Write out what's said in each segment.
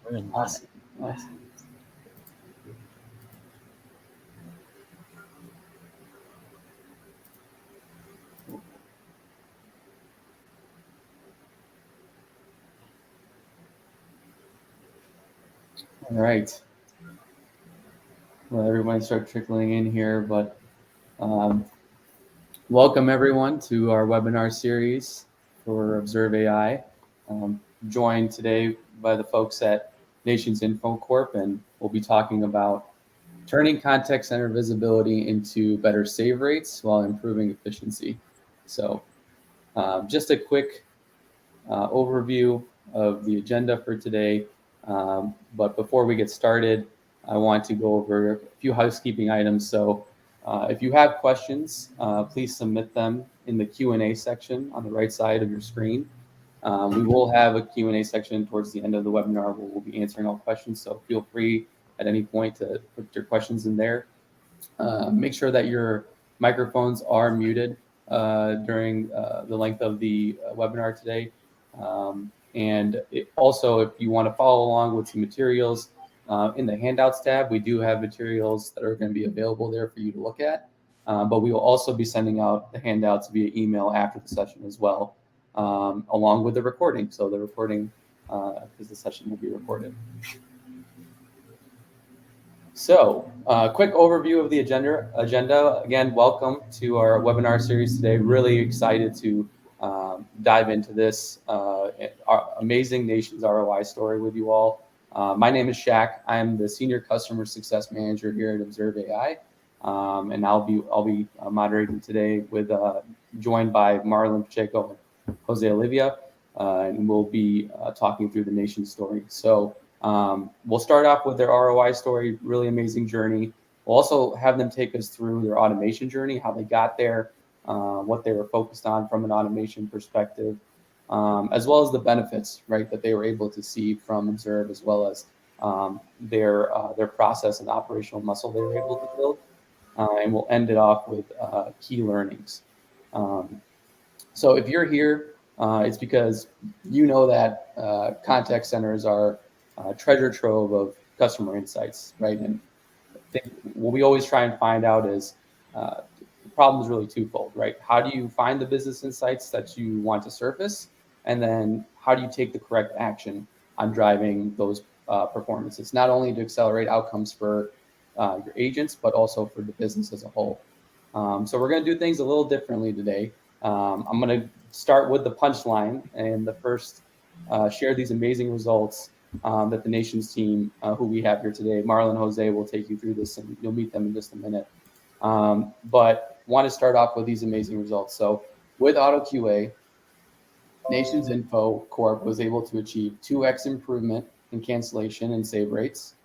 Awesome. Awesome. All right. Well, everyone start trickling in here, but welcome everyone to our webinar series for Observe.AI. Joined today by the folks at Nations Info Corp, and we'll be talking about turning contact center visibility into better save rates while improving efficiency. So just a quick overview of the agenda for today. But before we get started, I want to go over a few housekeeping items. So if you have questions, please submit them in the Q&A section on the right side of your screen. We will have a Q&A section towards the end of the webinar where we'll be answering all questions. So feel free at any point to put your questions in there. Make sure that your microphones are muted during the length of the webinar today. And also, if you want to follow along with some materials in the handouts tab, we do have materials that are going to be available there for you to look at. But we will also be sending out the handouts via email after the session as well, along with the recording. So the recording, because the session will be recorded. So, quick overview of the agenda. Again, welcome to our webinar series today. Really excited to dive into this amazing Nations ROI story with you all. My name is Shaq. I'm the Senior Customer Success Manager here at Observe.AI, and I'll be moderating today with joined by Marlon Pacheco and Jose Oliva, and we'll be talking through the Nations story. So. We'll start off with their ROI story, really amazing journey. We'll also have them take us through their automation journey, how they got there, what they were focused on from an automation perspective, as well as the benefits, right, that they were able to see from Observe, as well as their process and operational muscle they were able to build. And we'll end it off with key learnings. So if you're here, it's because you know that contact centers are treasure trove of customer insights, right? And I think what we always try and find out is the problem is really twofold, right? How do you find the business insights that you want to surface? And then how do you take the correct action on driving those performances, not only to accelerate outcomes for your agents, but also for the business as a whole. So we're going to do things a little differently today. I'm going to start with the punchline and the first share these amazing results that the Nations team, who we have here today, Marlon and Jose, will take you through this, and you'll meet them in just a minute. But want to start off with these amazing results. So with AutoQA, Nations Info Corp was able to achieve 2x improvement in cancellation and save rates,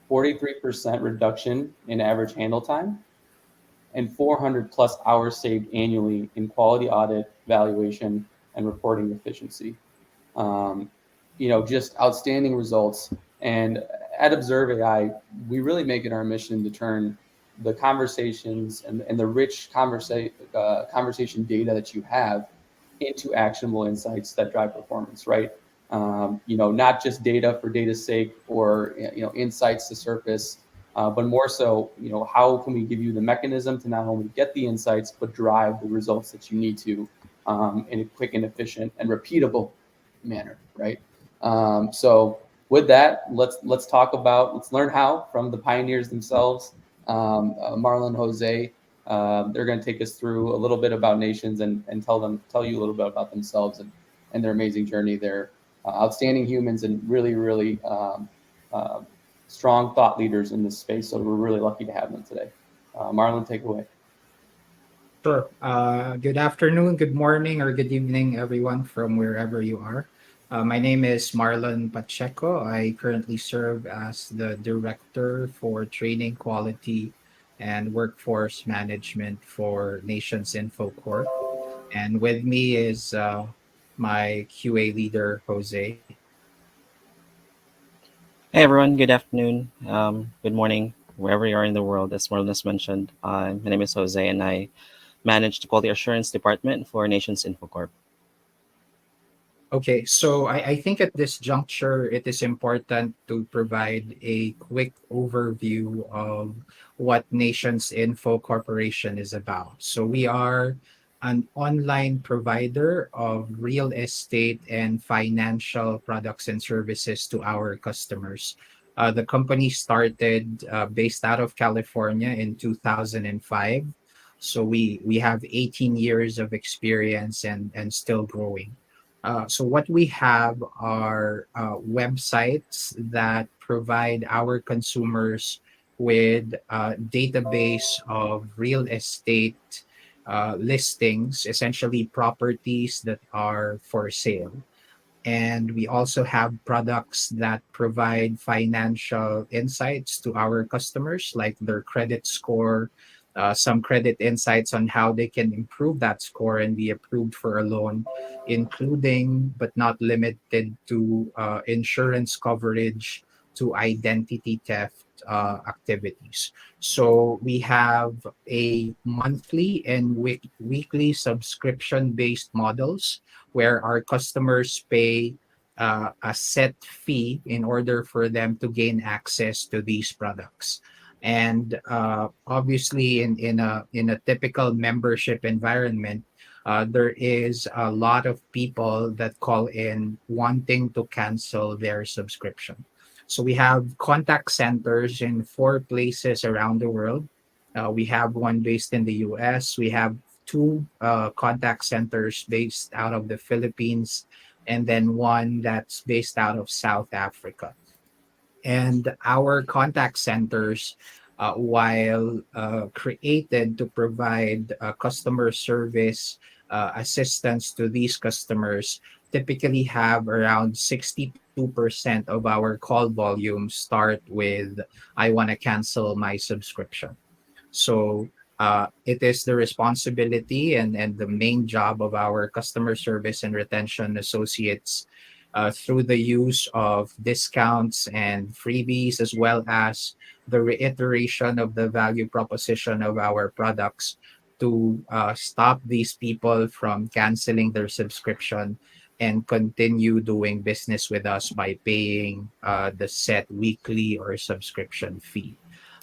43% reduction in average handle time, and 400 plus hours saved annually in quality audit, valuation, and reporting efficiency. Just outstanding results. And at Observe.AI, we really make it our mission to turn the conversations and the rich conversation data that you have into actionable insights that drive performance, right? Not just data for data's sake or, insights to surface, but more so, how can we give you the mechanism to not only get the insights, but drive the results that you need to in a quick and efficient and repeatable manner, right? So with that, let's learn how from the pioneers themselves. Marlon, Jose, they're going to take us through a little bit about Nations and tell you a little bit about themselves and their amazing journey. They're outstanding humans and really, really strong thought leaders in this space. So we're really lucky to have them today. Marlon, take it away. Sure. Good afternoon, good morning, or good evening, everyone, from wherever you are. My name is Marlon Pacheco. I currently serve as the Director for Training Quality and Workforce Management for Nations Info Corp. And with me is my QA leader, Jose. Hey everyone, good afternoon, good morning, wherever you are in the world. As Marlon has mentioned, my name is Jose and I manage the Quality Assurance Department for Nations Info Corp. Okay, so I think at this juncture, it is important to provide a quick overview of what Nations Info Corporation is about. So we are an online provider of real estate and financial products and services to our customers. The company started based out of California in 2005. So we have 18 years of experience and still growing. So what we have are websites that provide our consumers with a database of real estate listings, essentially properties that are for sale. And we also have products that provide financial insights to our customers, like their credit score, some credit insights on how they can improve that score and be approved for a loan, including but not limited to insurance coverage to identity theft activities. So we have a monthly and weekly subscription based models where our customers pay a set fee in order for them to gain access to these products. And obviously, in a typical membership environment, there is a lot of people that call in wanting to cancel their subscription. So we have contact centers in 4 places around the world. We have one based in the US. We have two contact centers based out of the Philippines, and then one that's based out of South Africa. And our contact centers, while created to provide customer service assistance to these customers, typically have around 62% of our call volume start with, I want to cancel my subscription. So it is the responsibility and the main job of our customer service and retention associates through the use of discounts and freebies, as well as the reiteration of the value proposition of our products to stop these people from canceling their subscription and continue doing business with us by paying the set weekly or subscription fee.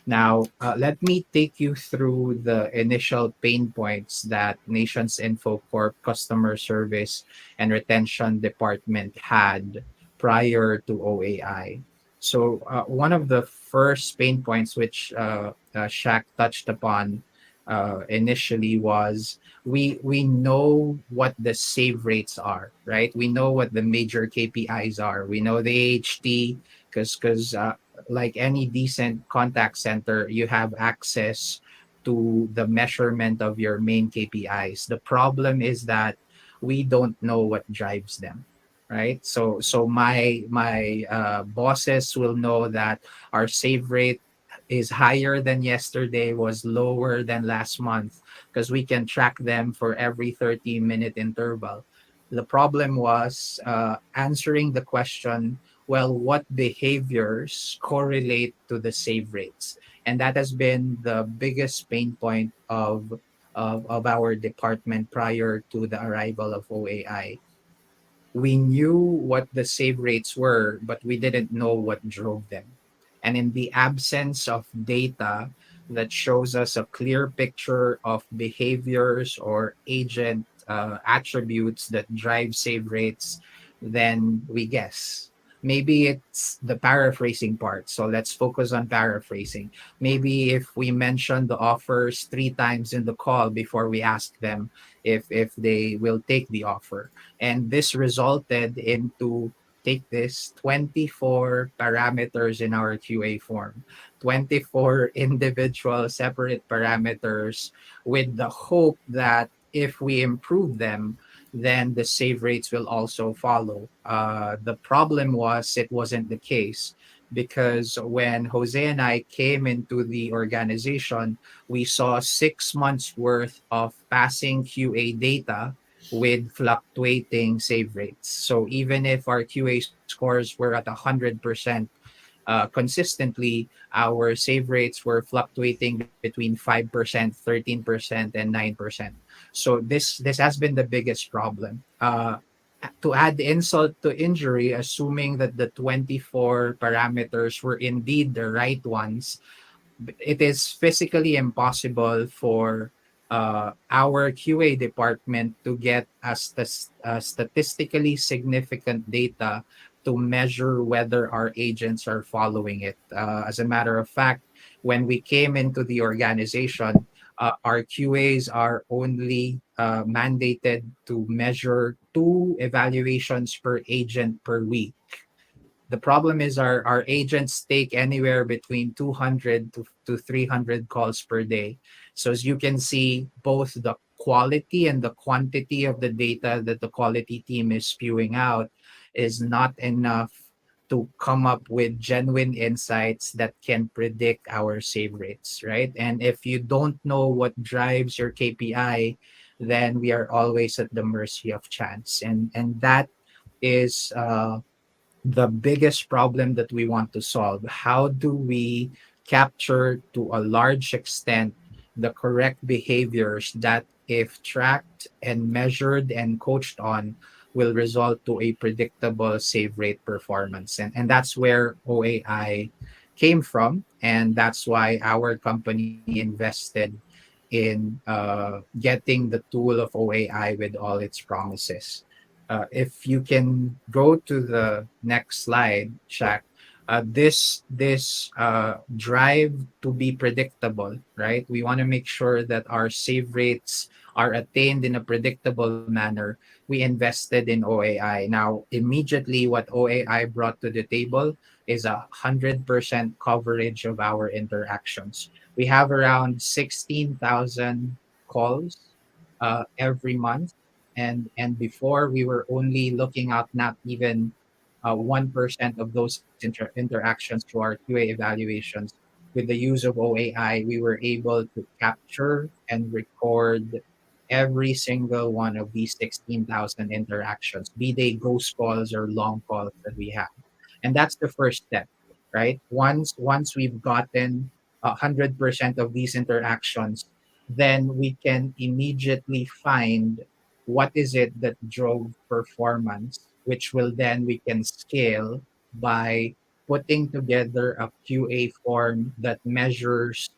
Now, let me take you through the initial pain points that Nations Info Corp customer service and retention department had prior to OAI. So, one of the first pain points, which Shaq touched upon initially, was we know what the save rates are, right? We know what the major KPIs are. We know the AHT because like any decent contact center, you have access to the measurement of your main KPIs. The problem is that we don't know what drives them, right? So my bosses will know that our save rate is higher than yesterday, was lower than last month, because we can track them for every 30-minute interval. The problem was answering the question, well, what behaviors correlate to the save rates? And that has been the biggest pain point of our department prior to the arrival of OAI. We knew what the save rates were, but we didn't know what drove them. And in the absence of data that shows us a clear picture of behaviors or agent attributes that drive save rates, then we guess. Maybe it's the paraphrasing part. So let's focus on paraphrasing. Maybe if we mention the offers 3 times in the call before we ask them if they will take the offer, and this resulted into, take this, 24 parameters in our QA form, 24 individual separate parameters, with the hope that if we improve them, then the save rates will also follow. The problem was it wasn't the case, because when Jose and I came into the organization, we saw 6 months worth of passing QA data with fluctuating save rates. So even if our QA scores were at 100% consistently, our save rates were fluctuating between 5%, 13%, and 9%. So this has been the biggest problem. to add insult to injury, assuming that the 24 parameters were indeed the right ones, it is physically impossible for our QA department to get statistically significant data to measure whether our agents are following it. As a matter of fact, when we came into the organization, our QAs are only mandated to measure two evaluations per agent per week. The problem is our agents take anywhere between 200 to 300 calls per day. So as you can see, both the quality and the quantity of the data that the quality team is spewing out is not enough to come up with genuine insights that can predict our save rates, right? And if you don't know what drives your KPI, then we are always at the mercy of chance. And that is the biggest problem that we want to solve. How do we capture to a large extent the correct behaviors that, if tracked and measured and coached on, will result to a predictable save rate performance? And that's where OAI came from. And that's why our company invested in getting the tool of OAI with all its promises. If you can go to the next slide, Shaq, this drive to be predictable, right? We want to make sure that our save rates are attained in a predictable manner. We invested in OAI. Now, immediately, what OAI brought to the table is 100% coverage of our interactions. We have around 16,000 calls every month, and before we were only looking at not even 1% of those interactions to our QA evaluations. With the use of OAI, we were able to capture and record every single one of these 16,000 interactions, be they ghost calls or long calls that we have. And that's the first step, right? Once we've gotten 100% of these interactions, then we can immediately find what is it that drove performance, which will then we can scale by putting together a QA form that measures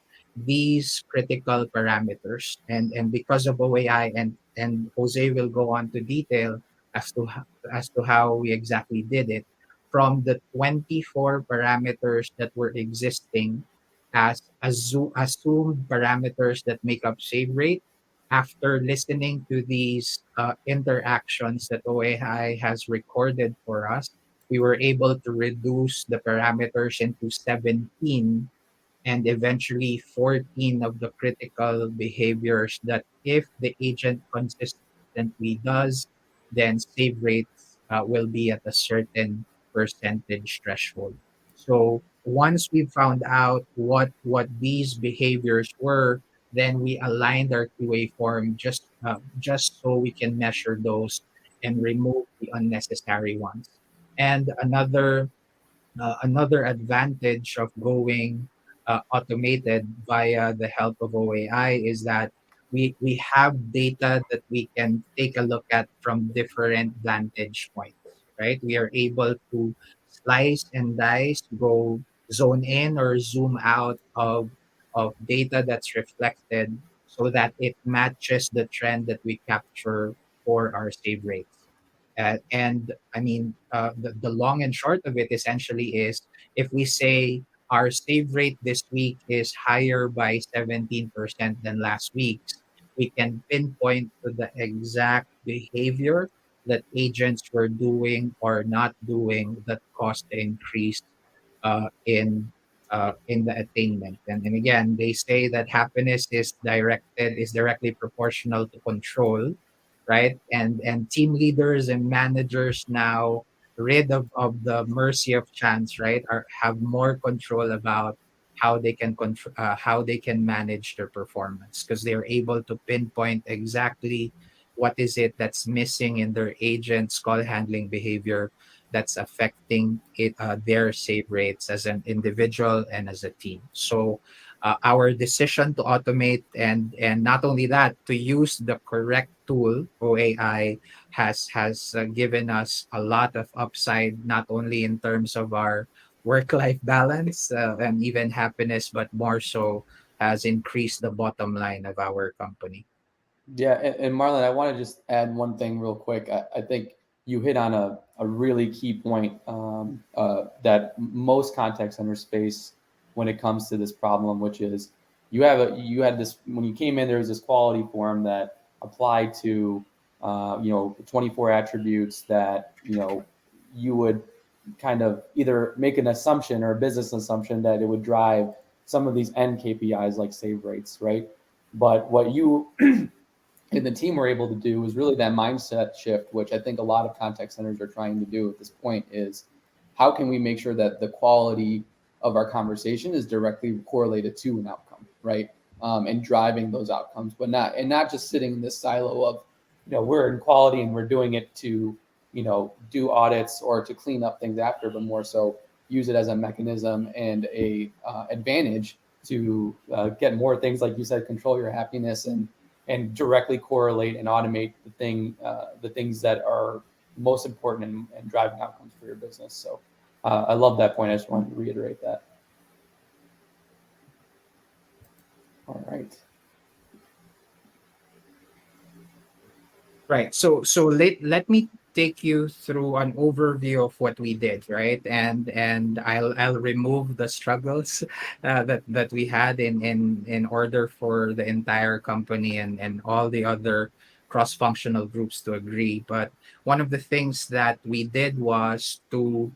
these critical parameters. And because of OAI, and Jose will go on to detail as to as to how we exactly did it, from the 24 parameters that were existing as assumed parameters that make up save rate. After listening to these interactions that OAI has recorded for us, we were able to reduce the parameters into 17 and eventually 14 of the critical behaviors that, if the agent consistently does, then save rates will be at a certain percentage threshold. So once we found out what these behaviors were, then we aligned our QA form just so we can measure those and remove the unnecessary ones. And another advantage of going automated via the help of OAI is that we have data that we can take a look at from different vantage points, right? We are able to slice and dice, go zone in or zoom out of data that's reflected so that it matches the trend that we capture for our save rates. And I mean, the long and short of it essentially is, if we say our save rate this week is higher by 17% than last week's, we can pinpoint to the exact behavior that agents were doing or not doing that caused the increase in the attainment. And again, they say that happiness is directly proportional to control, right? And team leaders and managers now, rid of the mercy of chance, right, are have more control about how they can manage their performance, because they're able to pinpoint exactly what is it that's missing in their agent's call handling behavior that's affecting their save rates as an individual and as a team. So our decision to automate, and not only that, to use the correct tool, OAI, has given us a lot of upside, not only in terms of our work life balance and even happiness, but more so has increased the bottom line of our company. Yeah, and Marlon, I want to just add one thing real quick. I think you hit on a really key point that most contact centers face when it comes to this problem, which is you had this when you came in. There was this quality form that applied to 24 attributes that you would kind of either make an assumption or a business assumption that it would drive some of these end KPIs like save rates, right? But what you and the team were able to do was really that mindset shift, which I think a lot of contact centers are trying to do at this point is how can we make sure that the quality of our conversation is directly correlated to an outcome, right? And driving those outcomes, but not just sitting in this silo of, we're in quality and we're doing it to, do audits or to clean up things after, but more so use it as a mechanism and a advantage to get more things, like you said, control your happiness and directly correlate and automate the things that are most important and driving outcomes for your business. So I love that point. I just wanted to reiterate that. All right. Right. So let me take you through an overview of what we did, right? And I'll remove the struggles that we had in order for the entire company and all the other cross-functional groups to agree. But one of the things that we did was to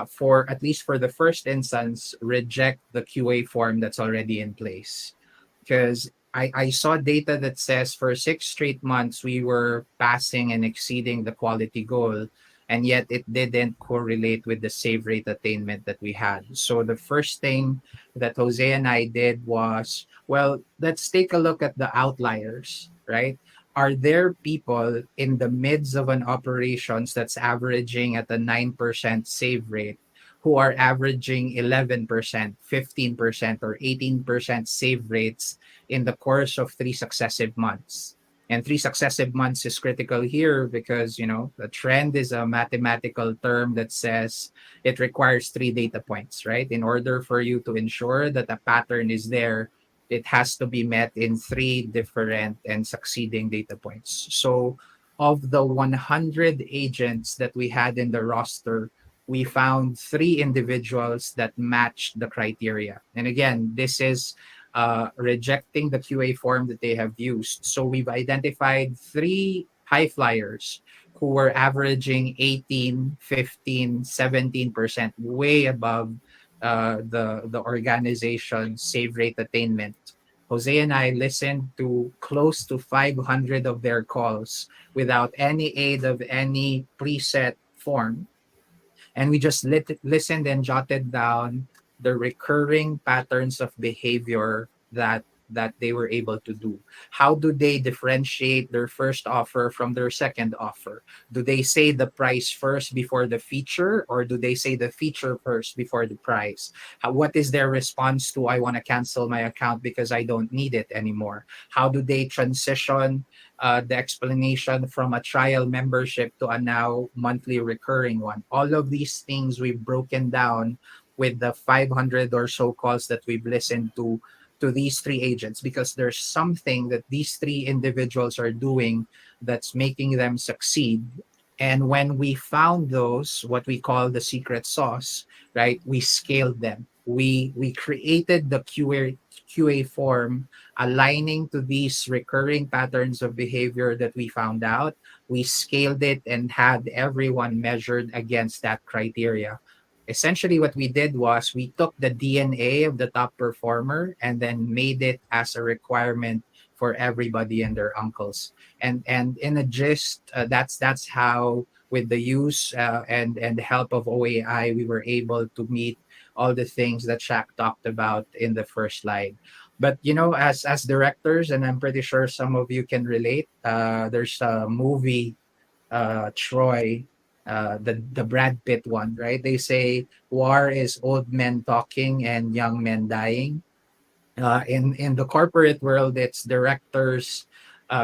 for at least for the first instance, reject the QA form that's already in place. Because I saw data that says for 6 straight months, we were passing and exceeding the quality goal, and yet it didn't correlate with the save rate attainment that we had. So the first thing that Jose and I did was, well, let's take a look at the outliers, right? Are there people in the midst of an operations that's averaging at a 9% save rate who are averaging 11%, 15%, or 18% save rates in the course of 3 successive months? And 3 successive months is critical here because, the trend is a mathematical term that says it requires 3 data points, right? In order for you to ensure that a pattern is there, it has to be met in 3 different and succeeding data points. So, of the 100 agents that we had in the roster, we found 3 individuals that matched the criteria. And again, this is rejecting the QA form that they have used. So we've identified 3 high flyers who were averaging 18, 15, 17%, way above the organization's save rate attainment. Jose and I listened to close to 500 of their calls without any aid of any preset form, and we just listened and jotted down the recurring patterns of behavior that they were able to do. How do they differentiate their first offer from their second offer? Do they say the price first before the feature, or do they say the feature first before the price? What is their response to, I want to cancel my account because I don't need it anymore? How do they transition the explanation from a trial membership to a now monthly recurring one? All of these things we've broken down with the 500 or so calls that we've listened to these 3 agents, because there's something that these 3 individuals are doing that's making them succeed. And when we found those, what we call the secret sauce, right, we scaled them. We created the QA form aligning to these recurring patterns of behavior that we found out. We scaled it and had everyone measured against that criteria. Essentially, what we did was we took the DNA of the top performer and then made it as a requirement for everybody and their uncles. And in a gist, that's how, with the use and the help of OAI, we were able to meet all the things that Shaq talked about in the first slide. But as directors, and I'm pretty sure some of you can relate, there's a movie, Troy, the Brad Pitt one, right? They say war is old men talking and young men dying. In the corporate world, it's directors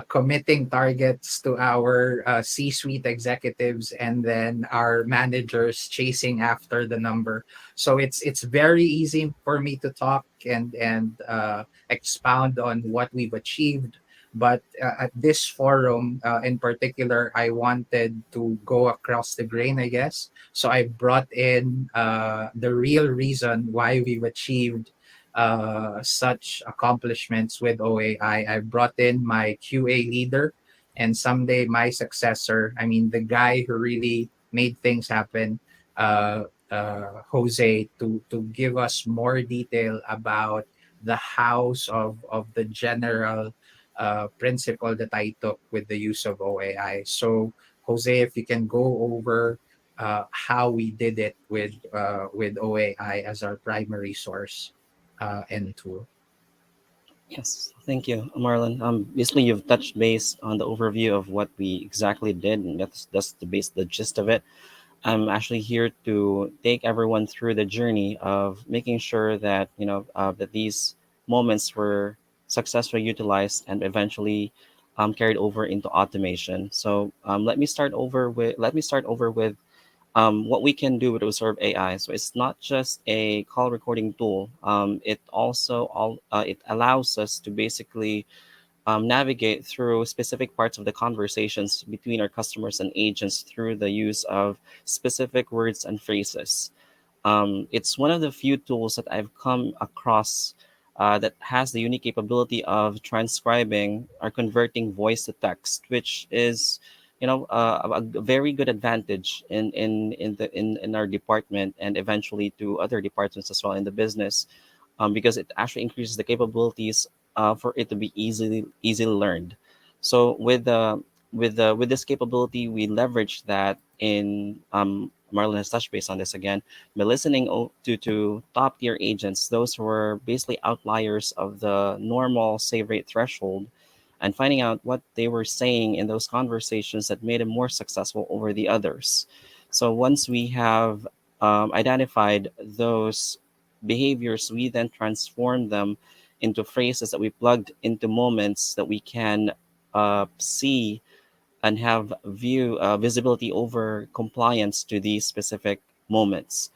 committing targets to our C-suite executives, and then our managers chasing after the number. So it's very easy for me to talk and expound on what we've achieved. But at this forum, in particular, I wanted to go across the grain, I guess. So I brought in the real reason why we've achieved such accomplishments with OAI. I brought in my QA leader and someday my successor. I mean, the guy who really made things happen, Jose, to give us more detail about the house of the general principle that I took with the use of OAI. So, Jose, if you can go over how we did it with OAI as our primary source and tool. Yes, thank you, Marlon. Basically, you've touched base on the overview of what we exactly did, and that's the gist of it. I'm actually here to take everyone through the journey of making sure that that these moments were successfully utilized and eventually carried over into automation. So let me start over with what we can do with Observe AI. So it's not just a call recording tool. It allows us to basically navigate through specific parts of the conversations between our customers and agents through the use of specific words and phrases. It's one of the few tools that I've come across that has the unique capability of transcribing or converting voice to text, which is, a very good advantage in our department and eventually to other departments as well in the business, because it actually increases the capabilities for it to be easily learned. So with this capability, we leverage that in Marlon has touched base on this again by listening to top tier agents, those who were basically outliers of the normal save rate threshold, and finding out what they were saying in those conversations that made them more successful over the others. So once we have identified those behaviors, we then transform them into phrases that we plugged into moments that we can see and have visibility over compliance to these specific moments.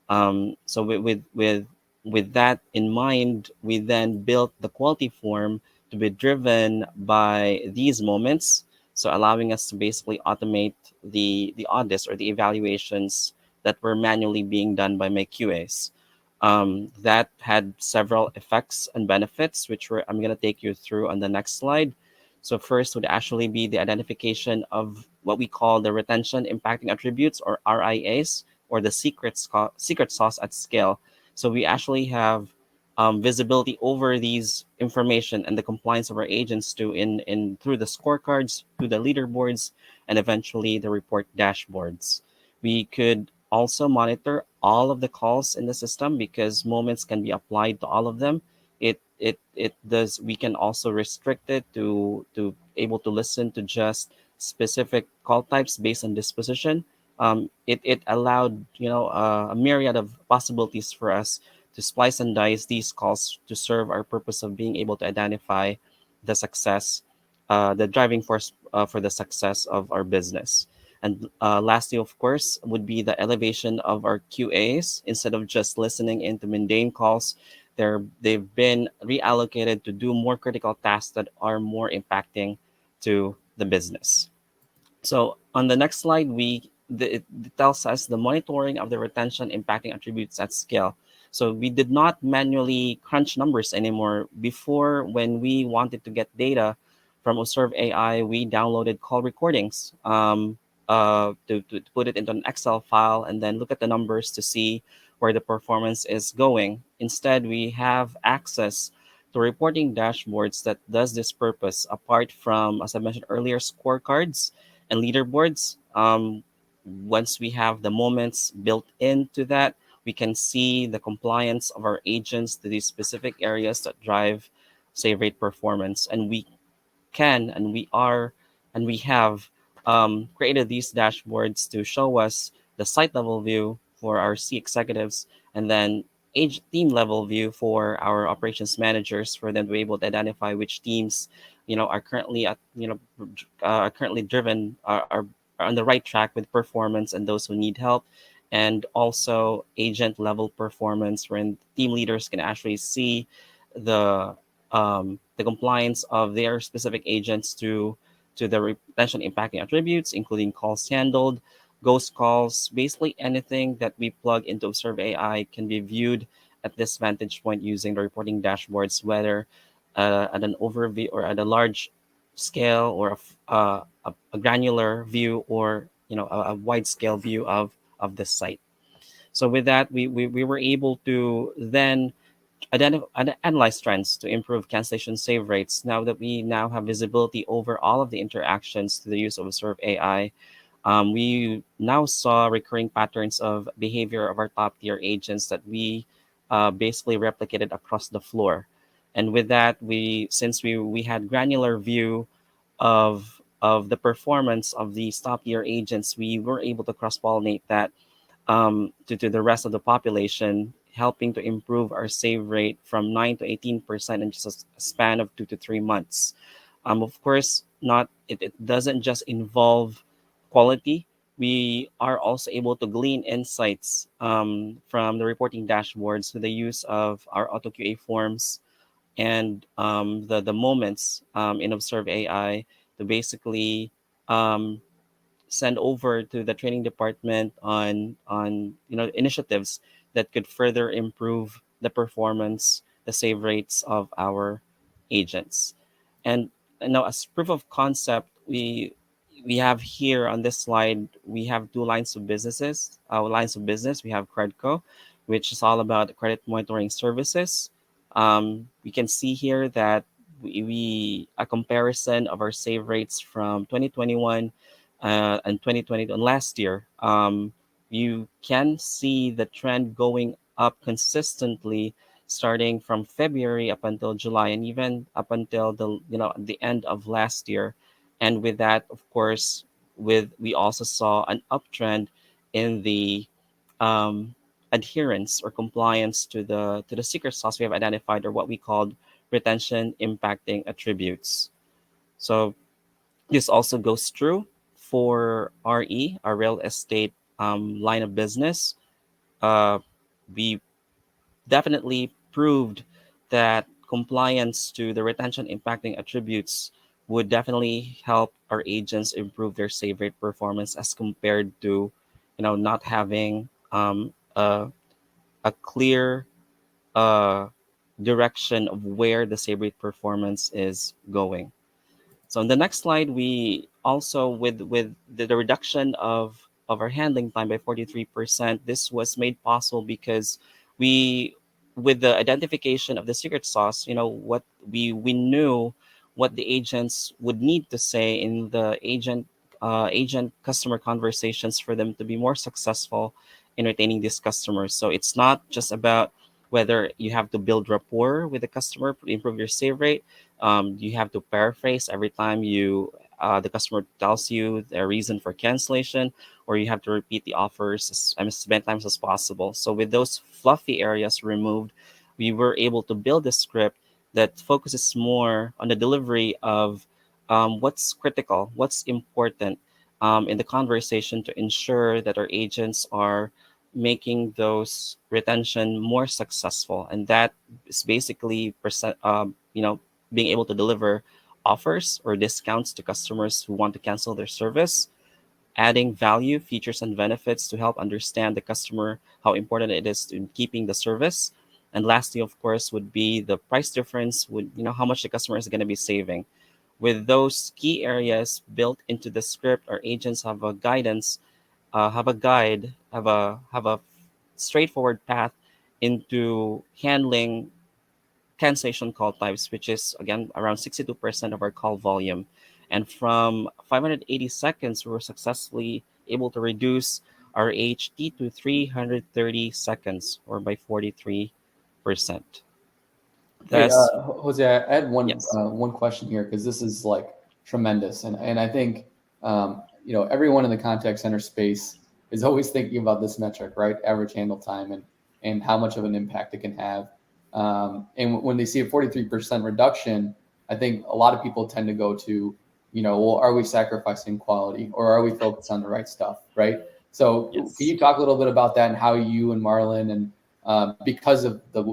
So with that in mind, we then built the quality form to be driven by these moments. So allowing us to basically automate the audits or the evaluations that were manually being done by my QAs. That had several effects and benefits, which I'm going to take you through on the next slide. So first would actually be the identification of what we call the retention impacting attributes, or RIAs, or the secret sauce at scale. So we actually have visibility over these information and the compliance of our agents to in through the scorecards, through the leaderboards, and eventually the report dashboards. We could also monitor all of the calls in the system because moments can be applied to all of them. It does. We can also restrict it to able to listen to just specific call types based on disposition. It allowed a myriad of possibilities for us to splice and dice these calls to serve our purpose of being able to identify the success, the driving force for the success of our business. And lastly, of course, would be the elevation of our QAs. Instead of just listening into mundane calls, they've been reallocated to do more critical tasks that are more impacting to the business. So on the next slide, it tells us the monitoring of the retention impacting attributes at scale. So we did not manually crunch numbers anymore. Before, when we wanted to get data from Observe AI, we downloaded call recordings to put it into an Excel file and then look at the numbers to see where the performance is going. Instead, we have access to reporting dashboards that does this purpose apart from, as I mentioned earlier, scorecards and leaderboards. Once we have the moments built into that, we can see the compliance of our agents to these specific areas that drive save rate performance. And we can and we are and we have created these dashboards to show us the site level view for our C executives, and then age team level view for our operations managers, for them to be able to identify which teams, are currently are currently driven, are on the right track with performance, and those who need help. And also agent level performance, wherein team leaders can actually see the the compliance of their specific agents to the retention impacting attributes, including calls handled, ghost calls. Basically anything that we plug into Observe AI can be viewed at this vantage point using the reporting dashboards, whether at an overview or at a large scale, or a granular view, or a wide scale view of the site. So with that, we were able to then analyze trends to improve cancellation save rates. Now that we now have visibility over all of the interactions to the use of Observe AI, we now saw recurring patterns of behavior of our top tier agents that we basically replicated across the floor. And with that, since we had granular view of the performance of these top tier agents, we were able to cross pollinate that to the rest of the population, helping to improve our save rate from 9 to 18% in just a span of 2 to 3 months. Of course, not it doesn't just involve quality. We are also able to glean insights from the reporting dashboards with the use of our auto QA forms, and the moments in Observe AI to basically um, send over to the training department on initiatives that could further improve the performance, the save rates of our agents. And now, as proof of concept, we have here on this slide, we have two lines of business. We have Credco, which is all about credit monitoring services. We can see here that we a comparison of our save rates from 2021 and 2020 and last year. You can see the trend going up consistently, starting from February up until July, and even up until the end of last year. And with that, of course, with we also saw an uptrend in the um, adherence or compliance to the secret sauce we have identified, or what we called retention impacting attributes. So this also goes true for RE, our real estate line of business. Uh, we definitely proved that compliance to the retention impacting attributes would definitely help our agents improve their save rate performance, as compared to not having a clear uh, direction of where the save rate performance is going. So in the next slide, we also, with the reduction of our handling time by 43%, this was made possible because we, with the identification of the secret sauce, what we knew what the agents would need to say in the agent customer conversations for them to be more successful in retaining these customers. So it's not just about whether you have to build rapport with the customer to improve your save rate. You have to paraphrase every time the customer tells you their reason for cancellation, or you have to repeat the offers as many times as possible. So with those fluffy areas removed, we were able to build a script that focuses more on the delivery of what's critical, what's important in the conversation, to ensure that our agents are making those retention more successful. And that is basically being able to deliver offers or discounts to customers who want to cancel their service, adding value, features, and benefits to help understand the customer how important it is in keeping the service. And lastly, of course, would be the price difference, would how much the customer is going to be saving. With those key areas built into the script, our agents have a guidance, have a guide, have a straightforward path into handling cancellation call types, which is again around 62% of our call volume. And from 580 seconds, we were successfully able to reduce our HT to 330 seconds, or by 43%. Hey, That's Jose, I had yes. one question here, because this is like tremendous, and I think everyone in the contact center space is always thinking about this metric, right? Average handle time, and how much of an impact it can have. And when they see a 43% reduction, I think a lot of people tend to go to, well, are we sacrificing quality or are we focused on the right stuff, right? So can Yes. you talk a little bit about that and how you and Marlon and because of the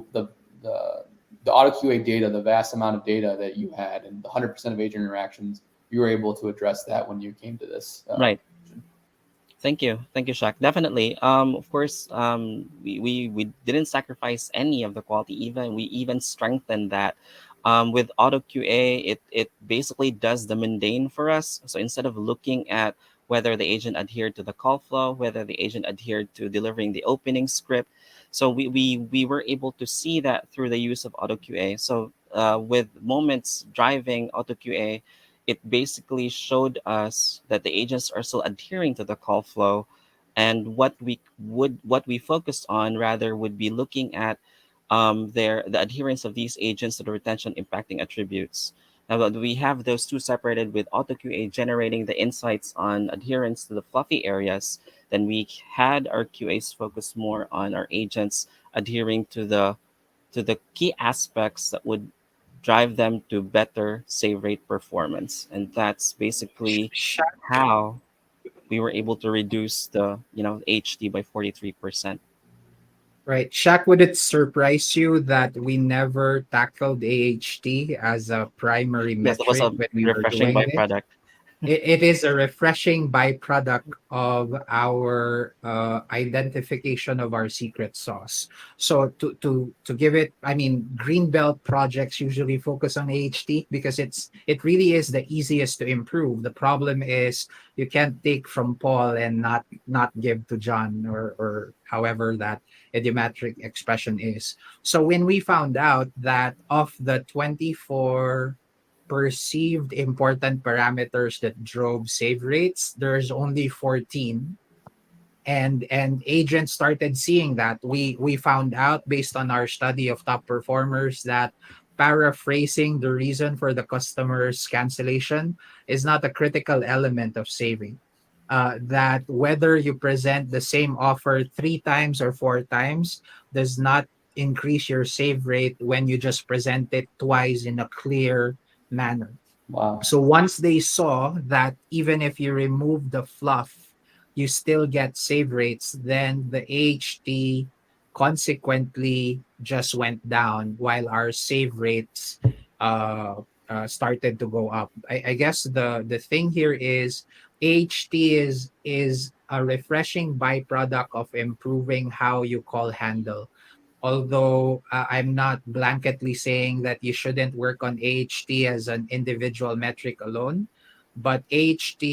auto QA data, the vast amount of data that you had, and the 100% of agent interactions, you were able to address that when you came to this. Right. Thank you, Shaq. Definitely. Of course, we didn't sacrifice any of the quality. Even we even strengthened that. With auto QA, it basically does the mundane for us. So instead of looking at whether the agent adhered to the call flow, whether the agent adhered to delivering the opening script, so we were able to see that through the use of auto QA. So with moments driving auto QA, it basically showed us that the agents are still adhering to the call flow, and what we focused on rather would be looking at the adherence of these agents to the retention impacting attributes. Now that we have those two separated with AutoQA generating the insights on adherence to the fluffy areas, then we had our QAs focus more on our agents adhering to the key aspects that would drive them to better save rate performance. And that's basically how we were able to reduce the HT by 43%. Right. Shaq, would it surprise you that we never tackled AHT as a primary Yes, that was metric a when we were refreshing doing this? byproduct. It is a refreshing byproduct of our identification of our secret sauce. So to give it, I mean, greenbelt projects usually focus on AHT because it really is the easiest to improve. The problem is you can't take from Paul and not give to John, or however that idiomatic expression is. So when we found out that of the 24 perceived important parameters that drove save rates, there's only 14. And agents started seeing that. We found out based on our study of top performers that paraphrasing the reason for the customer's cancellation is not a critical element of saving. That whether you present the same offer 3 times or 4 times does not increase your save rate when you just present it twice in a clear manner. Wow. So once they saw that even if you remove the fluff, you still get save rates, then the HT consequently just went down while our save rates uh, started to go up. I guess the thing here is HT is a refreshing byproduct of improving how you call handle. Although I'm not blanketly saying that you shouldn't work on AHT as an individual metric alone, but AHT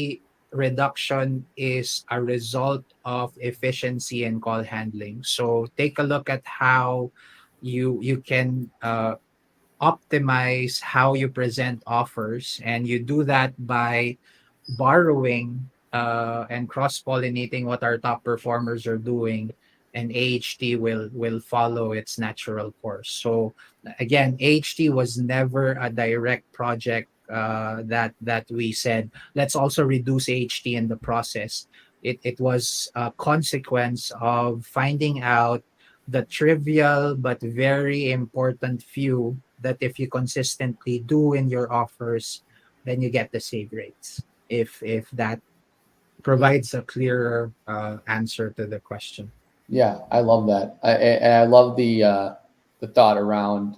reduction is a result of efficiency and call handling. So take a look at how you can optimize how you present offers, and you do that by borrowing and cross-pollinating what our top performers are doing, and AHT will follow its natural course. So again, AHT was never a direct project that we said let's also reduce AHT in the process. It was a consequence of finding out the trivial but very important few that if you consistently do in your offers, then you get the save rates. If that provides a clearer answer to the question. Yeah, I love that. And I love the thought around,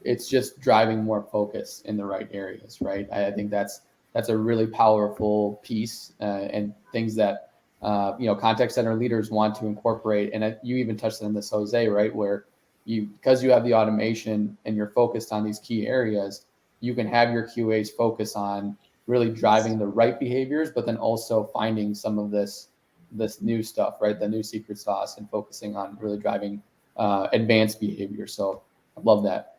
it's just driving more focus in the right areas, right? I think that's a really powerful piece, and things that contact center leaders want to incorporate. And you even touched on this, Jose, right? Where because you have the automation and you're focused on these key areas, you can have your QAs focus on really driving the right behaviors, but then also finding some of this new stuff, right? The new secret sauce, and focusing on really driving advanced behavior. So I love that.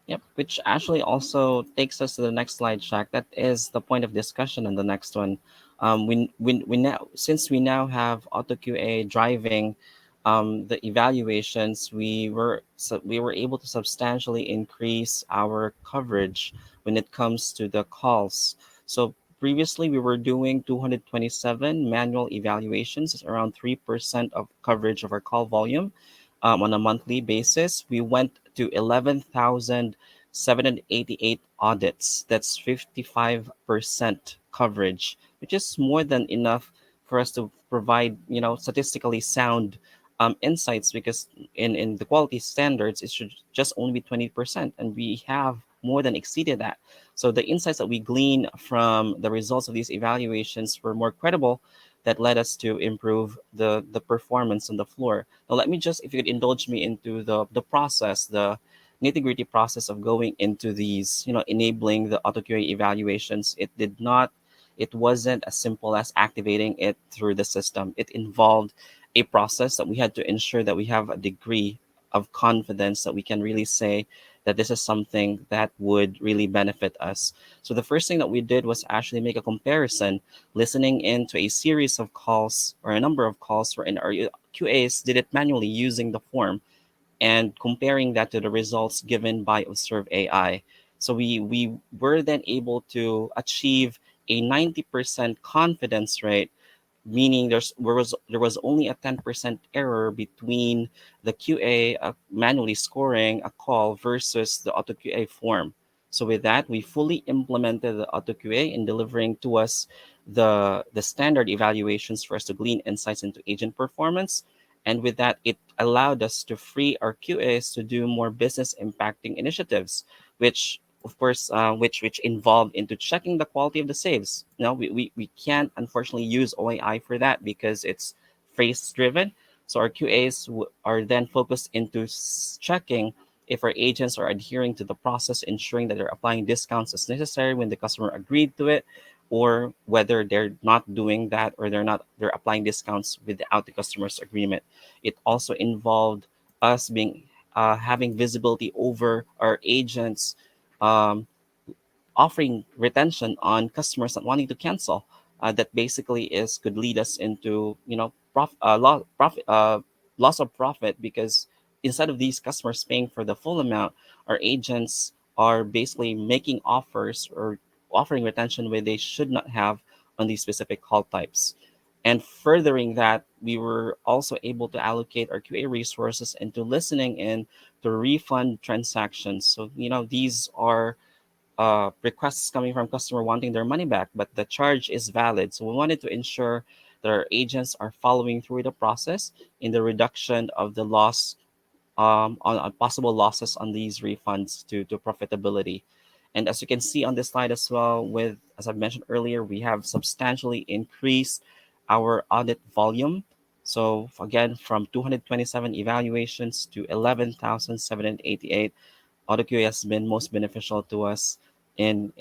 Yep, which actually also takes us to the next slide, Shaq. That is the point of discussion on the next one. We now, since we now have AutoQA driving the evaluations, we were able to substantially increase our coverage when it comes to the calls. So previously we were doing 227 manual evaluations, it's around 3% of coverage of our call volume on a monthly basis. We went to 11,788 audits. That's 55% coverage, which is more than enough for us to provide, statistically sound insights, because in the quality standards, it should just only be 20%, and we have more than exceeded that. So the insights that we glean from the results of these evaluations were more credible, that led us to improve the performance on the floor. Now let me just, if you could indulge me into the process, the nitty-gritty process of going into these, enabling the auto QA evaluations. It wasn't as simple as activating it through the system. It involved a process that we had to ensure that we have a degree of confidence that we can really say that this is something that would really benefit us. So the first thing that we did was actually make a comparison, listening into a series of calls or a number of calls wherein our QAs did it manually using the form, and comparing that to the results given by Observe.AI. So we were then able to achieve a 90% confidence rate, meaning there was only a 10% error between the QA manually scoring a call versus the auto QA form. So with that, we fully implemented the auto QA in delivering to us the standard evaluations for us to glean insights into agent performance. And with that, it allowed us to free our QAs to do more business impacting initiatives, which of course, which involved into checking the quality of the saves. No, we can't unfortunately use OAI for that because it's phrase driven. So our QAs are then focused into checking if our agents are adhering to the process, ensuring that they're applying discounts as necessary when the customer agreed to it, or whether they're not doing that, or they're applying discounts without the customer's agreement. It also involved us being having visibility over our agents, um, offering retention on customers that wanting to cancel. That basically is could lead us into, loss of profit, because instead of these customers paying for the full amount, our agents are basically making offers or offering retention where they should not have on these specific call types. And furthering that, we were also able to allocate our QA resources into listening in to refund transactions. So, these are requests coming from customer wanting their money back, but the charge is valid. So we wanted to ensure that our agents are following through the process in the reduction of the loss, on possible losses on these refunds to profitability. And as you can see on this slide as well, with as I mentioned earlier, we have substantially increased our audit volume. So again, from 227 evaluations to 11,788, AutoQA has been most beneficial to us in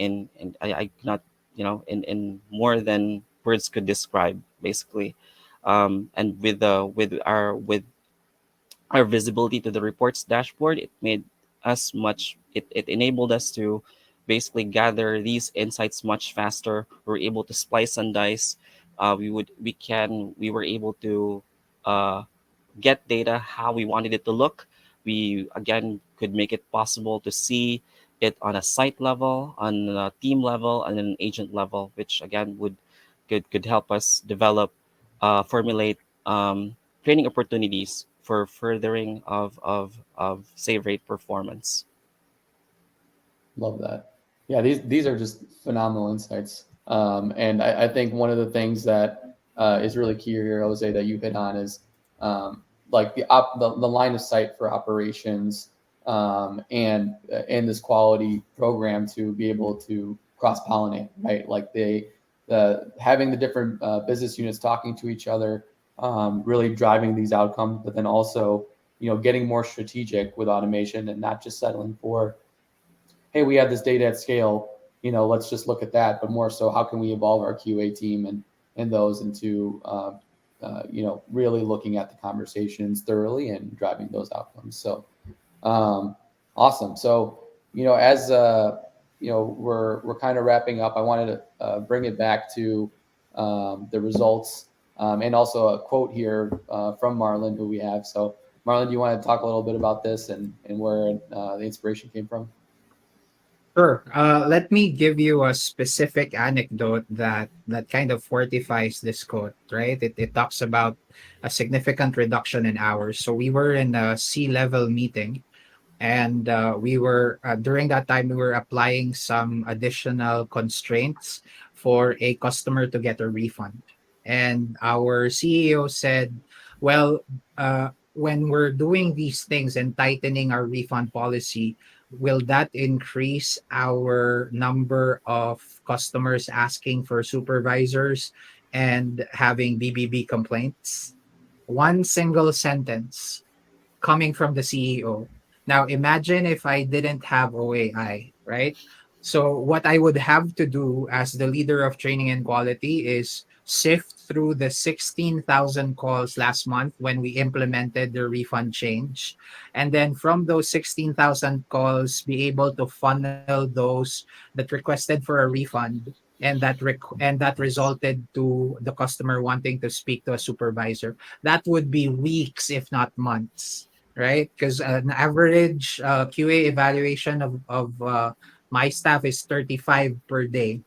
I cannot, in more than words could describe, basically. And with our visibility to the reports dashboard, it made us much it enabled us to basically gather these insights much faster. We're able to splice and dice. We were able to uh, get data how we wanted it to look. We again could make it possible to see it on a site level, on a team level, and an agent level, which again could help us develop, formulate training opportunities for furthering of save rate performance. Love that. Yeah, these are just phenomenal insights. And I think one of the things that is really key here, Jose, that you hit on is like the line of sight for operations, and this quality program to be able to cross pollinate, right? Like the having the different business units talking to each other, really driving these outcomes, but then also getting more strategic with automation and not just settling for, hey, we have this data at scale, let's just look at that, but more so, how can we evolve our QA team and those into, really looking at the conversations thoroughly and driving those outcomes. So, awesome. So, as we're kind of wrapping up, I wanted to bring it back to the results, and also a quote here from Marlon, who we have. So, Marlon, do you want to talk a little bit about this and where the inspiration came from? Sure. Let me give you a specific anecdote that kind of fortifies this quote, right? It talks about a significant reduction in hours. So we were in a C-level meeting, and we were during that time we were applying some additional constraints for a customer to get a refund. And our CEO said, well, when we're doing these things and tightening our refund policy, will that increase our number of customers asking for supervisors and having BBB complaints? One single sentence coming from the CEO. Now, imagine if I didn't have OAI, right? So, what I would have to do as the leader of training and quality is sift through the 16,000 calls last month when we implemented the refund change. And then from those 16,000 calls, be able to funnel those that requested for a refund, and that resulted to the customer wanting to speak to a supervisor. That would be weeks, if not months, right? Because an average QA evaluation of my staff is 35 per day.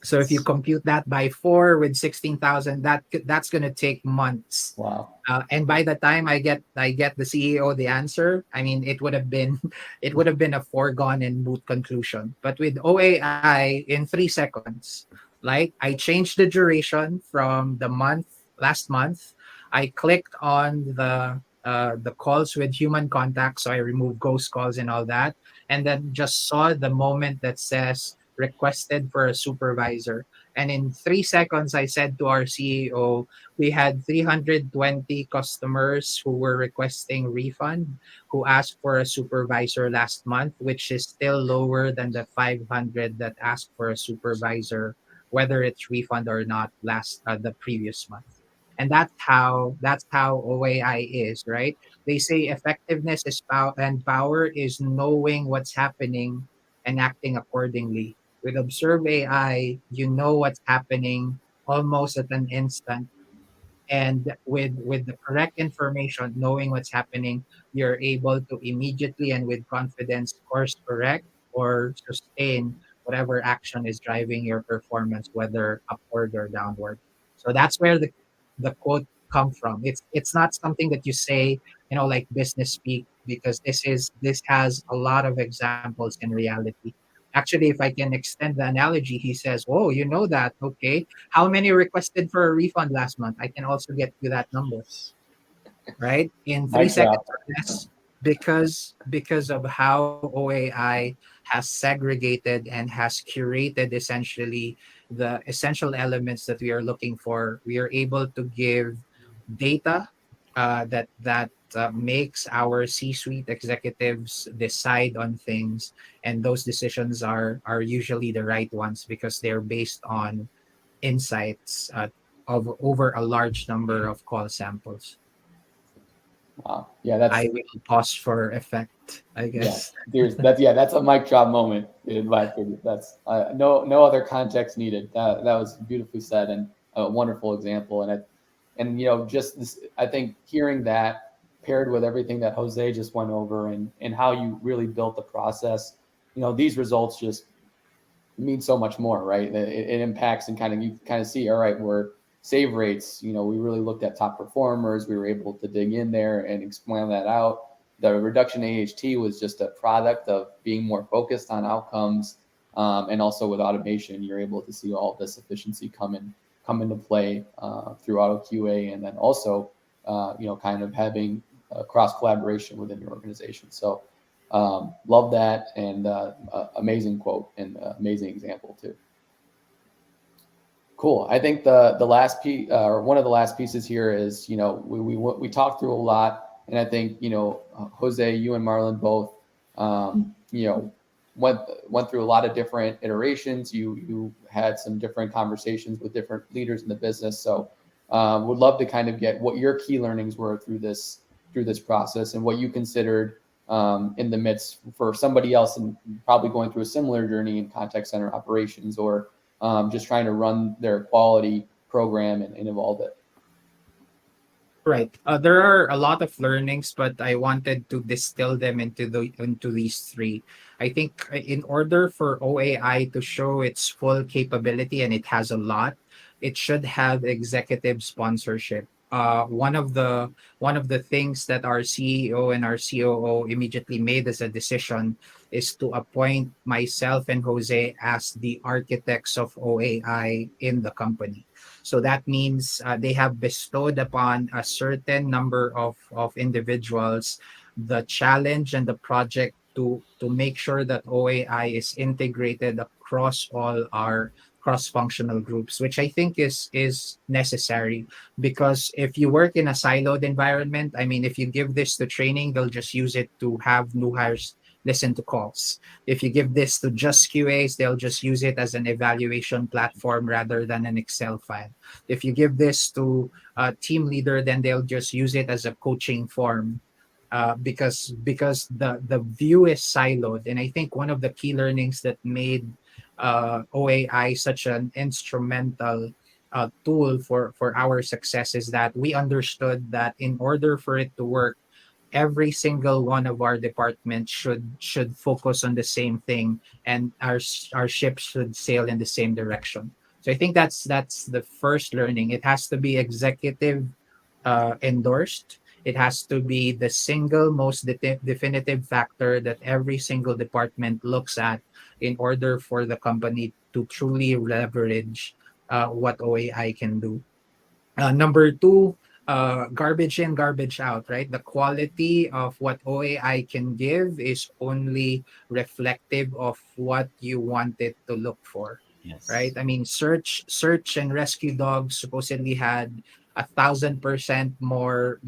So if you compute that by four with 16,000, that's going to take months. Wow. And by the time I get the CEO the answer, I mean it would have been it would have been a foregone and moot conclusion. But with OAI in 3 seconds, like I changed the duration from the month last month. I clicked on the calls with human contact, so I removed ghost calls and all that, and then just saw the moment that says requested for a supervisor. And in 3 seconds, I said to our CEO, we had 320 customers who were requesting refund who asked for a supervisor last month, which is still lower than the 500 that asked for a supervisor, whether it's refund or not, last the previous month. And that's how OAI is, right? They say effectiveness is power, and power is knowing what's happening and acting accordingly. With Observe AI, you know what's happening almost at an instant, and with the correct information, knowing what's happening, you're able to immediately and with confidence course correct or sustain whatever action is driving your performance, whether upward or downward. So that's where the quote come from. It's not something that you say, like business speak, because this has a lot of examples in reality. Actually, if I can extend the analogy, he says, oh, you know that, okay, how many requested for a refund last month? I can also get you that number, right? In three Mic seconds drop. or less, because of how OAI has segregated and has curated essentially the essential elements that we are looking for. We are able to give data that makes our C-suite executives decide on things, and those decisions are usually the right ones because they're based on insights of over a large number of call samples. Wow. Yeah, that's I will pause for effect, I yeah. guess. That's a mic drop moment in my opinion. That's no other context needed. That was beautifully said and a wonderful example. Just this, I think hearing that paired with everything that Jose just went over and how you really built the process, these results just mean so much more, right? It impacts and you kind of see, all right, we're save rates. We really looked at top performers. We were able to dig in there and explain that out. The reduction in AHT was just a product of being more focused on outcomes, and also with automation, you're able to see all this efficiency come into play through auto QA, and then also, kind of having cross collaboration within your organization. So love that, and amazing quote and amazing example too. Cool. I think the last piece, or one of the last pieces here is, we talked through a lot, and I think Jose, you and Marlon both went through a lot of different iterations. You had some different conversations with different leaders in the business. So would love to kind of get what your key learnings were through this process, and what you considered in the midst for somebody else and probably going through a similar journey in contact center operations, or just trying to run their quality program and evolve it. Right. There are a lot of learnings, but I wanted to distill them into these three. I think in order for OAI to show its full capability, and it has a lot, it should have executive sponsorship. One of the things that our CEO and our COO immediately made as a decision is to appoint myself and Jose as the architects of OAI in the company. So that means they have bestowed upon a certain number of individuals the challenge and the project to make sure that OAI is integrated across all our cross-functional groups, which I think is necessary because if you work in a siloed environment, I mean, if you give this to training, they'll just use it to have new hires listen to calls. If you give this to just QAs, they'll just use it as an evaluation platform rather than an Excel file. If you give this to a team leader, then they'll just use it as a coaching form. Because the view is siloed, and I think one of the key learnings that made OAI such an instrumental tool for our success is that we understood that in order for it to work, every single one of our departments should focus on the same thing, and our ship should sail in the same direction. So I think that's the first learning. It has to be executive endorsed. It has to be the single most definitive factor that every single department looks at in order for the company to truly leverage what OAI can do. Number two, garbage in, garbage out, right? The quality of what OAI can give is only reflective of what you want it to look for, right? Yes. I mean, search and rescue dogs supposedly had 1,000% more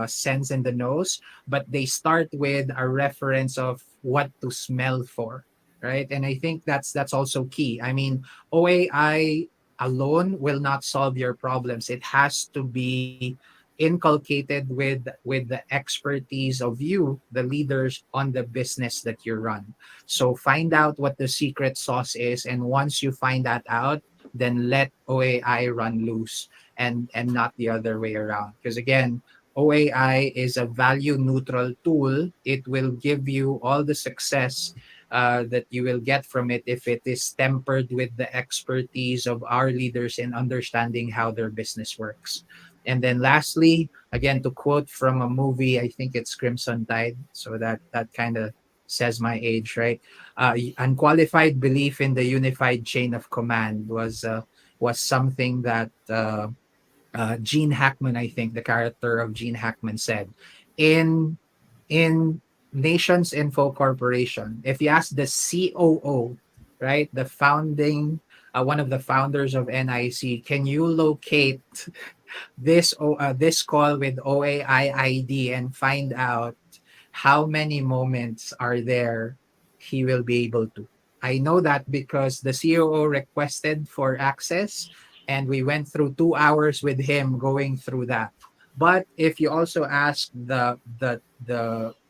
sense in the nose, but they start with a reference of what to smell for, right? And I think that's also key. I mean, OAI alone will not solve your problems. It has to be inculcated with the expertise of you, the leaders on the business that you run. So find out what the secret sauce is, and once you find that out, then let OAI run loose and not the other way around. Because again, OAI is a value neutral tool. It will give you all the success that you will get from it if it is tempered with the expertise of our leaders in understanding how their business works. And then lastly, again, to quote from a movie, I think it's Crimson Tide. So that kind of says my age, right? Unqualified belief in the unified chain of command was something that Gene Hackman, I think the character of Gene Hackman said in in Nations Info Corporation. If you ask the COO, right, the founding one of the founders of NIC, can you locate this call with OAI ID and find out how many moments are there, he will be able to. I know that because the COO requested for access and we went through 2 hours with him going through that. But if you also ask the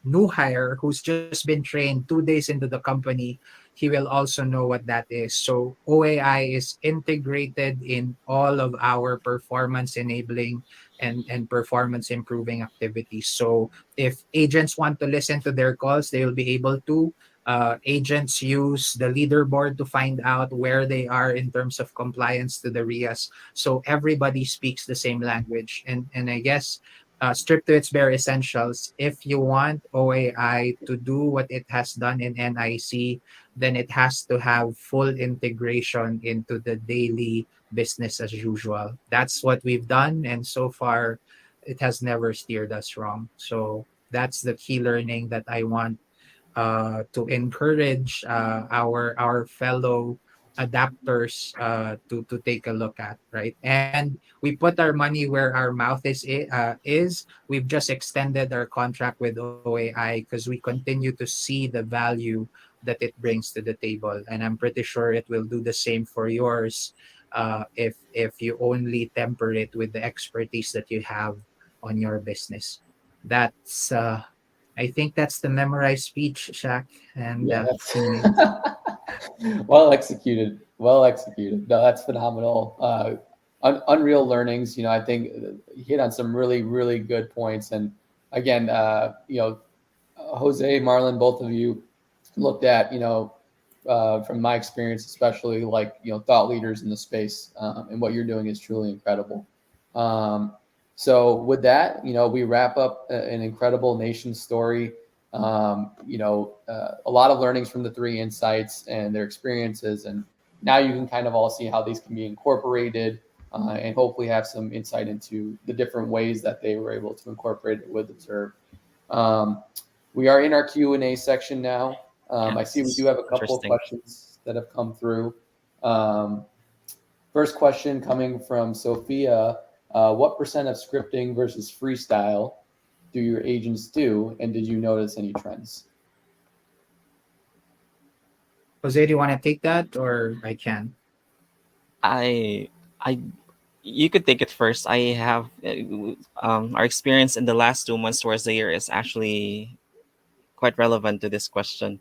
new hire who's just been trained 2 days into the company, he will also know what that is. So OAI is integrated in all of our performance enabling and performance improving activities. So if agents want to listen to their calls, they will be able to. Agents use the leaderboard to find out where they are in terms of compliance to the RIAs. So everybody speaks the same language. And I guess stripped to its bare essentials, if you want OAI to do what it has done in NIC, then it has to have full integration into the daily business as usual. That's what we've done. And so far, it has never steered us wrong. So that's the key learning that I want to encourage our fellow adapters to take a look at, right? And we put our money where our mouth is. We've just extended our contract with OAI because we continue to see the value that it brings to the table, and I'm pretty sure it will do the same for yours if you only temper it with the expertise that you have on your business. That's I think that's the memorized speech, Shaq and Yeah, that's teammates. well executed. Well executed. No, that's phenomenal. unreal learnings. I think he hit on some really, really good points. And again, Jose, Marlon, both of you looked at, from my experience, especially like, thought leaders in the space, and what you're doing is truly incredible. Um, so with that, we wrap up an incredible nation story. A lot of learnings from the three insights and their experiences. And now you can kind of all see how these can be incorporated, and hopefully have some insight into the different ways that they were able to incorporate it with Observe. Um, we are in our Q&A section now. I see we do Yes. have a couple of Interesting. questions that have come through. Um, First question coming from Sophia. What percent of scripting versus freestyle do your agents do? And did you notice any trends? Jose, do you want to take that or I can? I I you could take it first. I have our experience in the last 2 months towards the year is actually quite relevant to this question.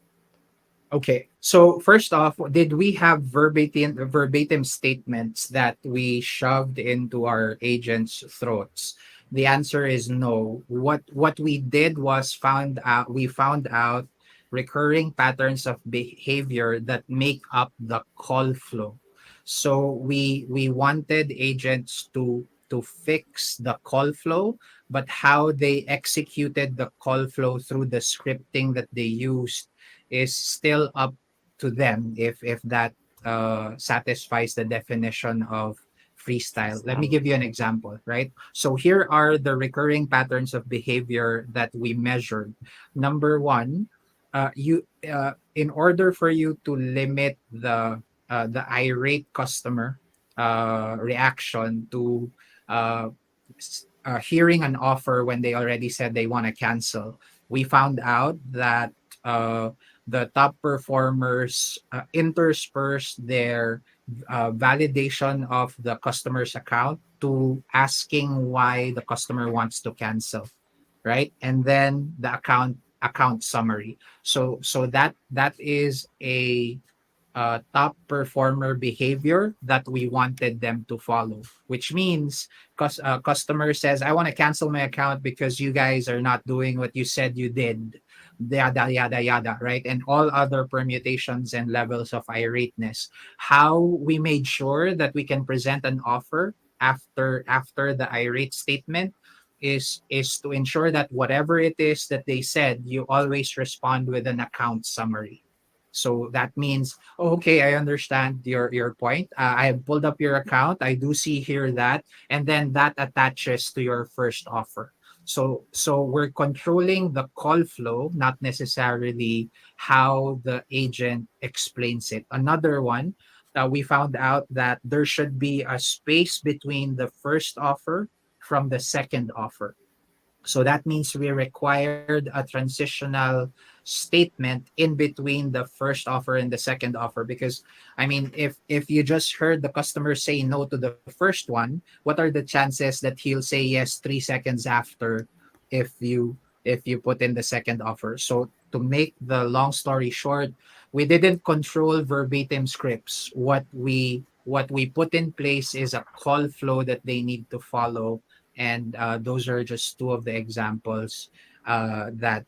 Okay. So first off, did we have verbatim statements that we shoved into our agents' throats? The answer is no. What we did was we found out recurring patterns of behavior that make up the call flow. So we wanted agents to fix the call flow, but how they executed the call flow through the scripting that they used is still up to them if that satisfies the definition of freestyle. Let me Style. give you an example, right? So here are the recurring patterns of behavior that we measured. Number one, you in order for you to limit the irate customer reaction to hearing an offer when they already said they want to cancel, we found out that uh, the top performers intersperse their validation of the customer's account to asking why the customer wants to cancel, right? And then the account summary. So that is a top performer behavior that we wanted them to follow, which means customer says, I want to cancel my account because you guys are not doing what you said you did, yada, yada, yada, right? And all other permutations and levels of irateness. How we made sure that we can present an offer after the irate statement is to ensure that whatever it is that they said, you always respond with an account summary. So that means, oh, okay, I understand your point. I have pulled up your account. I do see here that, and then that attaches to your first offer. So we're controlling the call flow, not necessarily how the agent explains it. Another one, we found out that there should be a space between the first offer from the second offer. So that means we required a transitional statement in between the first offer and the second offer, because I mean, if you just heard the customer say no to the first one, what are the chances that he'll say yes 3 seconds after if you put in the second offer? So to make the long story short, we didn't control verbatim scripts. What we put in place is a call flow that they need to follow, and those are just two of the examples that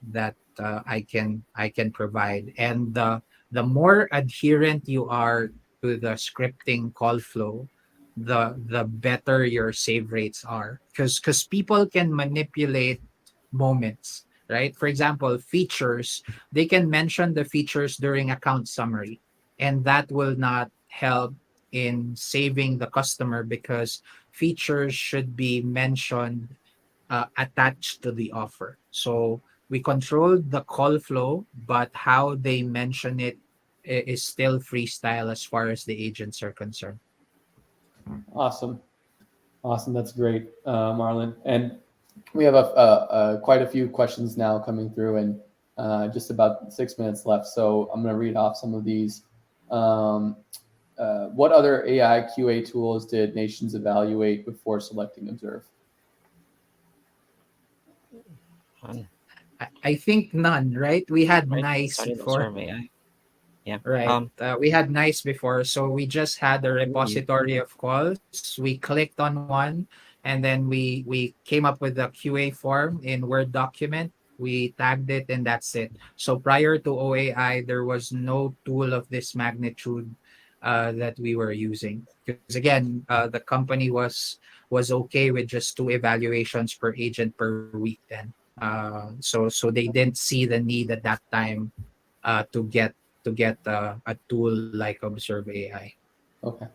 I can provide. And the more adherent you are to the scripting call flow, the better your save rates are, because people can manipulate moments, right? For example, features, they can mention the features during account summary, and that will not help in saving the customer, because features should be mentioned attached to the offer. So we control the call flow, but how they mention it is still freestyle as far as the agents are concerned. Awesome. Awesome. That's great, Marlon. And we have quite a few questions now coming through, and just about 6 minutes left. So I'm going to read off some of these. Um, what other AI QA tools did Nations evaluate before selecting Observe? Fun. I think none, right? We had Right? nice Starting for Observe.AI. Yeah. Right. We had nice before, so we just had a Ooh. repository of calls. We clicked on one, and then we came up with a QA form in Word document. We tagged it, and that's it. So prior to OAI, there was no tool of this magnitude that we were using. Because again, the company was okay with just 2 evaluations per agent per week then. So they didn't see the need at that time to get a tool like Observe AI. Okay,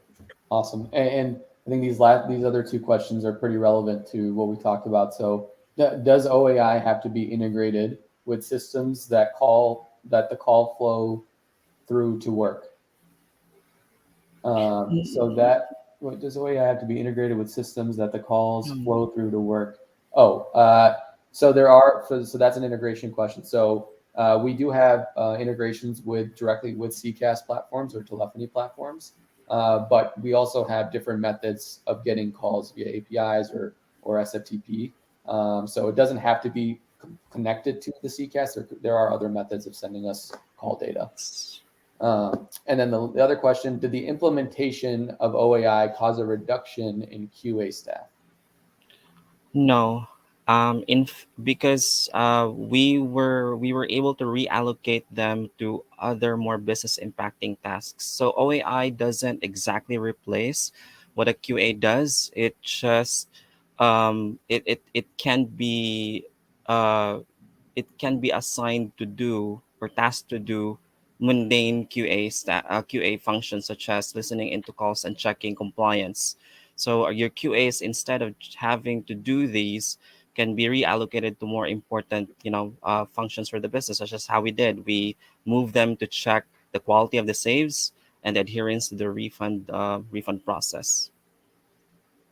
awesome. And I think these other two questions are pretty relevant to what we talked about. So, does OAI have to be integrated with systems that the call flow through to work? So that does OAI have to be integrated with systems that the calls Mm. flow through to work? Oh, so there are. So that's an integration question. So we do have integrations with directly with CCAS platforms or telephony platforms, but we also have different methods of getting calls via APIs or SFTP. So it doesn't have to be connected to the CCAS. There are other methods of sending us call data. And then the other question, did the implementation of OAI cause a reduction in QA staff? No, because we were able to reallocate them to other more business impacting tasks. So OAI doesn't exactly replace what a QA does. It just it can be assigned to do or tasked to do mundane QA functions such as listening into calls and checking compliance. So your QAs, instead of having to do these, can be reallocated to more important, functions for the business, such as how we did. We moved them to check the quality of the saves and adherence to the refund process.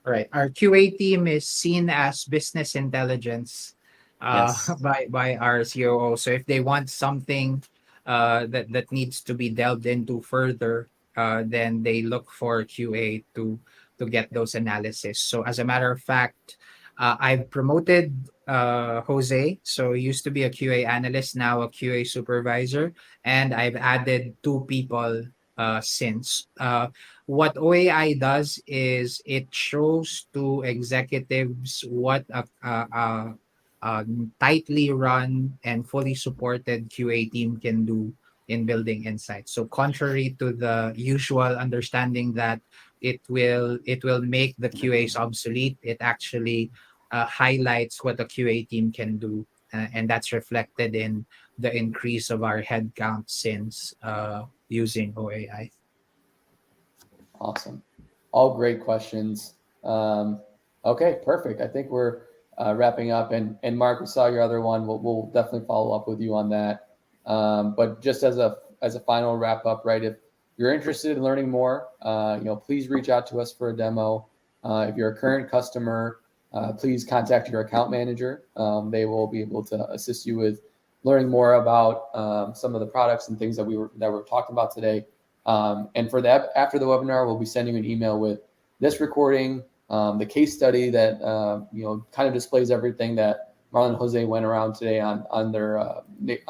Right. Our QA team is seen as business intelligence Yes. by our COO. So if they want something that needs to be delved into further, then they look for QA to get those analysis. So as a matter of fact, I've promoted Jose. So he used to be a QA analyst, now a QA supervisor, and I've added 2 people since. What OAI does is it shows to executives what a tightly run and fully supported QA team can do in building insights. So contrary to the usual understanding that it will make the QAs obsolete, it actually highlights what a QA team can do, and that's reflected in the increase of our headcount since using OAI. Awesome. All great questions. Okay, perfect. I think we're wrapping up. And Mark, we saw your other one. We'll definitely follow up with you on that. But just as a final wrap up, right? If you're interested in learning more, please reach out to us for a demo. If you're a current customer, please contact your account manager. They will be able to assist you with learning more about some of the products and things that we're talking about today. And for that, after the webinar, we'll be sending you an email with this recording, the case study that kind of displays everything that Marlon and Jose went around today on their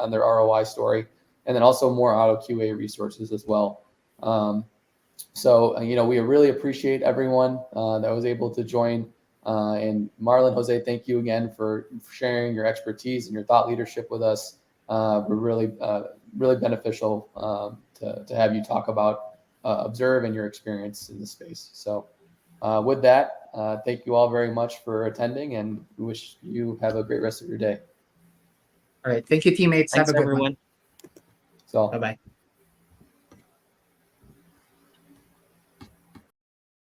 ROI story, and then also more auto QA resources as well. We really appreciate everyone that was able to join. And Marlon, Jose, thank you again for sharing your expertise and your thought leadership with us. We're really beneficial to have you talk about Observe and your experience in the space. So with that, thank you all very much for attending, and we wish you have a great rest of your day. All right. Thank you, teammates. Have Thanks, a good one. everyone. So. Bye bye.